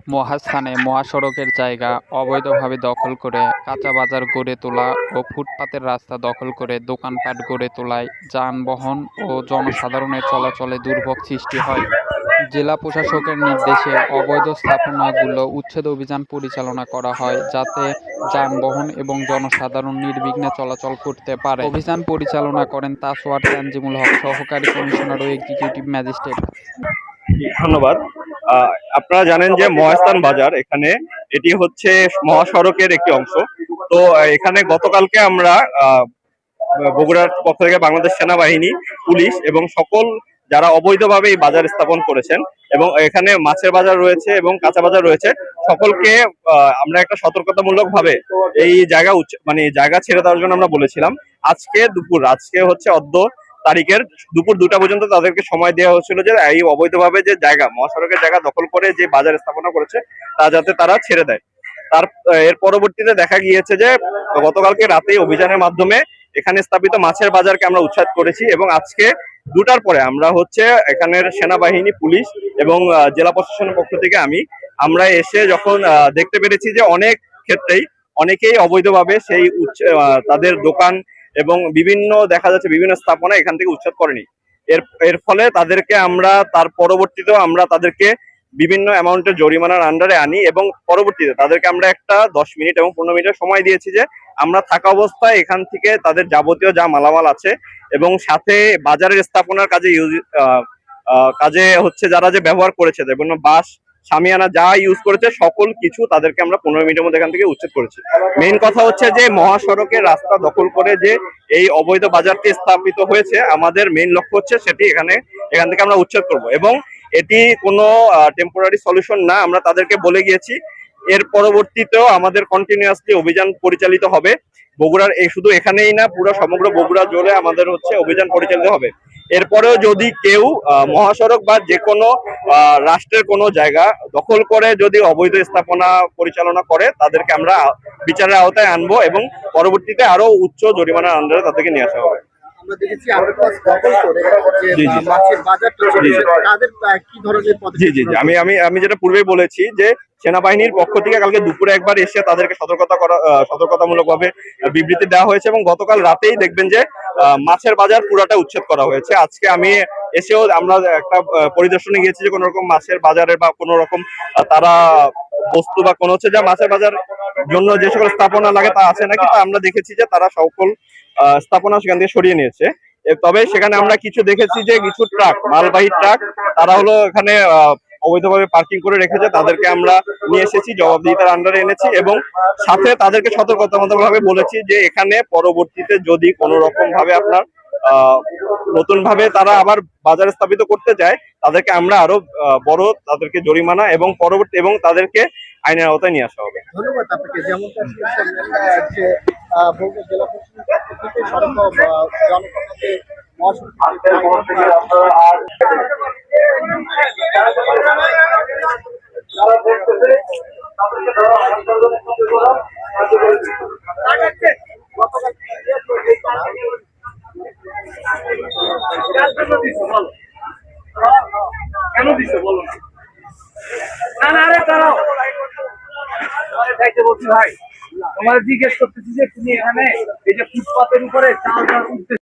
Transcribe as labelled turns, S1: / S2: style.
S1: মহাস্থানে মহাসড়কের জায়গা অবৈধভাবে দখল করে কাঁচা বাজার গড়ে তোলা ও ফুটপাতের রাস্তা দখল করে দোকানপাট গড়ে তোলায় যানবাহন ও জনসাধারণের চলাচলে দুর্ভোগ সৃষ্টি হয়। জেলা প্রশাসকের নির্দেশে অবৈধ স্থাপনাগুলো উচ্ছেদ অভিযান পরিচালনা করা হয়, যাতে যানবাহন এবং জনসাধারণ নির্বিঘ্নে চলাচল করতে পারে। অভিযান পরিচালনা করেন তাসওয়ার তানজিমুল হক, সহকারী কমিশনার ও এক্সিকিউটিভ ম্যাজিস্ট্রেট।
S2: ধন্যবাদ। আপনারা জানেন যে মহাস্থান বাজার এটি হচ্ছে মহাসড়কের একটি অংশ। তো এখানে গতকালকে আমরা বগুড়ার পক্ষ থেকে বাংলাদেশ সেনাবাহিনী, পুলিশ এবং সকল যারা অবৈধভাবে এই বাজার স্থাপন করেছেন এবং এখানে মাছের বাজার রয়েছে এবং কাঁচা বাজার রয়েছে, সকলকে আমরা একটা সতর্কতামূলক ভাবে এই জায়গা ছেড়ে দেওয়ার জন্য আমরা বলেছিলাম। আজকে হচ্ছে তারিখের দুপুর 2টা পর্যন্ত তাদেরকে সময় দেওয়া হচ্ছিল যে এই অবৈধভাবে যে জায়গা, মহাসড়কের জায়গা দখল করে যে বাজার স্থাপনা করেছে তা যাতে তারা ছেড়ে দেয়। এর পরবর্তীতে দেখা গিয়েছে যে গতকালকে রাতে অভিযানের মাধ্যমে এখানে স্থাপিত মাছের বাজারকে আমরা উচ্ছেদ করেছি এবং আজকে 2টার পরে আমরা হচ্ছে এখানের সেনাবাহিনী, পুলিশ এবং জেলা প্রশাসনের পক্ষ থেকে আমরা এসে যখন দেখতে পেরেছি যে অনেক ক্ষেত্রেই অনেকেই অবৈধভাবে সেই তাদের দোকান এবং দেখা যাচ্ছে বিভিন্ন স্থাপনা এখান থেকে উচ্ছেদ করেনি। এর ফলে তার পরবর্তীতেও আমরা তাদেরকে বিভিন্ন অ্যামাউন্টের জরিমানার আন্ডারে আনি এবং পরবর্তীতে তাদেরকে আমরা একটা 10 মিনিট এবং 15 মিনিটের সময় দিয়েছি যে আমরা থাকা অবস্থায় এখান থেকে তাদের যাবতীয় যা মালামাল আছে এবং সাথে বাজারের স্থাপনার কাজে হচ্ছে যারা যে ব্যবহার করেছে, বিভিন্ন বাঁশ, শামিয়ানা যা ইউজ করেছে সকল কিছু তাদেরকে আমরা 15 মিনিটের মধ্যে এখান থেকে উচ্ছেদ করেছি। মেইন কথা হচ্ছে যে মহাসড়কের রাস্তা দখল করে যে এই অবৈধ বাজারটি স্থাপিত হয়েছে, আমাদের মেইন লক্ষ্য হচ্ছে সেটি এখান থেকে আমরা উচ্ছেদ করব এবং এটি কোনো টেম্পোরারি সলিউশন না, আমরা তাদেরকে বলে গিয়েছি। এর পরবর্তীতেও আমাদের কন্টিনিউয়াসলি অভিযান পরিচালিত হবে। বগুড়ার শুধু এখানেই না, পুরো সমগ্র বগুড়া জুড়ে আমাদের হচ্ছে অভিযান পরিচালিত হবে। এরপরেও যদি কেউ মহাসড়ক বা যে কোনো রাষ্ট্রের কোনো জায়গা দখল করে যদি অবৈধ স্থাপনা পরিচালনা করে, তাদেরকে আমরা বিচারের আওতায় আনবো এবং পরবর্তীতে আরো উচ্চ জরিমানার আন্ডারে তাদেরকে নিয়ে আসা হবে।
S3: আমরা দেখেছি আন্ডারপাস দখল করে যে মাছের বাজারটা তাদের কি ধরনের
S2: জি জি জি আমি যেটা পূর্বেই বলেছি যে সেনাবাহিনীর পক্ষ থেকে কালকে দুপুরে একবার এসে তাদেরকে সতর্কতামূলক ভাবে বিবৃতি দেওয়া হয়েছে এবং গতকাল রাতেই দেখবেন যে মাছের বাজার পুরাটা উচ্ছেদ করা হয়েছে। আজকে আমরা একটা পরিদর্শনে গিয়েছি যে কোনো রকম মাছের বাজারের বা কোনো রকম তারা বস্তু বা কোনো হচ্ছে যা মাছের বাজার জন্য যে সকল স্থাপনা লাগে তা আছে নাকি, তা আমরা দেখেছি যে তারা সকল স্থাপনা সেখান থেকে সরিয়ে নিয়েছে। তবে সেখানে আমরা কিছু দেখেছি যে কিছু মালবাহী ট্রাক তারা এখানে অবৈধভাবে পার্কিং করে রেখেছে, তাদেরকে আমরা নিয়ে এসেছি, জবাবদিহিতার আন্ডারে এনেছি এবং সাথে তাদেরকে সতর্কতামূলক ভাবে বলেছি যে এখানে পরবর্তীতে যদি কোনো রকম ভাবে নতুন ভাবে তারা আবার বাজার স্থাপিত করতে চায়, তাদেরকে আমরা আরো বড় তাদেরকে জরিমানা এবং তাদেরকে আইনের আওতায় নিয়ে আসা হবে।
S3: ধন্যবাদ আপনাকে। যেমনটা যে বগুড়া জেলা প্রশাসনের পক্ষ থেকে জনগণকে
S4: কেন দিচ্ছে বলো না? না আরে দাঁড়াও, বলছি ভাই, তোমার জিজ্ঞেস করতেছি যে তুমি এখানে এই যে ফুটপাতের উপরে চাল